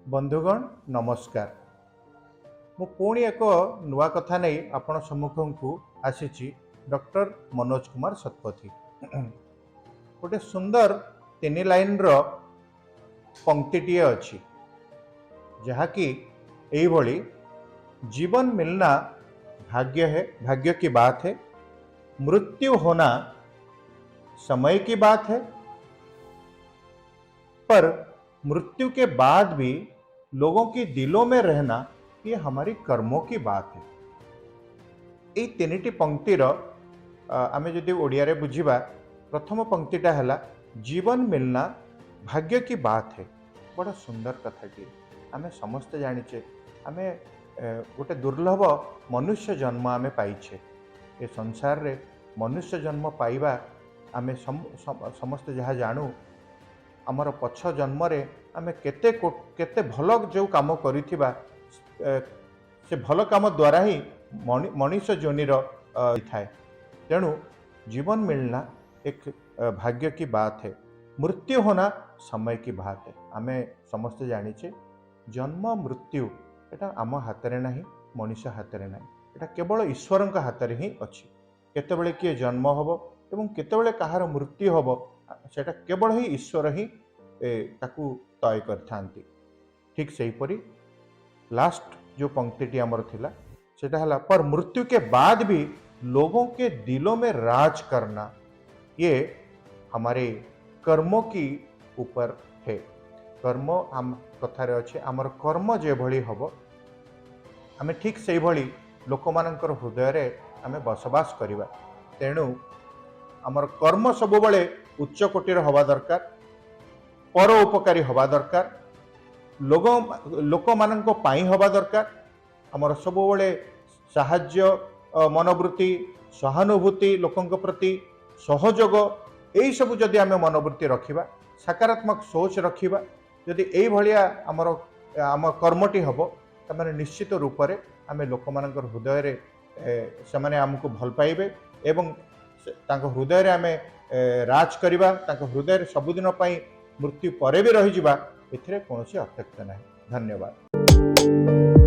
बंधुगण नमस्कार। मु पुणी एक नुआ कथा नहीं आपण सम्मुख को आसी डॉक्टर मनोज कुमार शतपथी। गोटे सुंदर 3 लाइन रो पंक्तिटीए अच्छी जहाँकि यही जीवन मिलना भाग्य की बात है, मृत्यु होना समय की बात है, पर मृत्यु के बाद भी लोगों के दिलों में रहना ये हमारी कर्मों की बात है। ये 3टी पंक्तिर आमे जदि ओडिया रे बुझिबा, प्रथम पंक्तिटा है जीवन मिलना भाग्य की बात है। बड़ा सुंदर कथाटी आमे समस्त जानिचे। आमे गोटे दुर्लभ मनुष्य जन्म आमे पाइछे। ये संसार रे मनुष्य जन्म पाइबा आमे समस्त जहाँ जानू आमर पछ जन्म रे आमे केते भल जो काम करिथिबा से भल काम द्वारा ही मनुष्य जोनिर थाए। तेणु जीवन मिलना एक भाग्य की बात है, मृत्यु होना समय की बात है। आमे समस्त जानिचे जन्म मृत्यु एटा आम हाथ में नहीं, मनुष्य हाथ में नहीं, एटा केवल ईश्वर हाथ में ही अच्छी। केतेबेले किए जन्म हम एवं केतेबेले कहार मृत्यु हम सेटा केवल ही ईश्वर ही ताकू तय करथांती। ठीक सही परी लास्ट जो पंक्तिटी आमर थिला सेटा हला, पर मृत्यु के बाद भी लोगों के दिलों में राज करना ये हमारे कर्मों की ऊपर है। कर्म आम कथारे अच्छे आमर कर्म जे भली हबो आमे ठीक से भली लोक मानकर हृदय रे आमे बसवास करिबा। तेणु आमर कर्म सब बळे उच्च कोटीर हवा दरकार, पर उपकारी हवा दरकार, लोक मानक पाई हवा दरकार। आमर सब बळे साहाय्य मनोवृत्ति, सहानुभूति, लोकंक प्रति सहयोग, यही सब जदि आमे मनोवृत्ति रखिबा, सकारात्मक सोच रखिबा, जदि एई भलिया आम कर्मटी हबो तमाने निश्चित रूप से आमे लोक मानकर हृदय रे सेमाने हमको भल पाइबे एवं तांको हृदय रे आमे राज करिबा। तांको हृदय रे सबुदिन पई मृत्यु परे भी रही जिबा, एथिरे कोनोसी अर्थक्य नाही। धन्यवाद।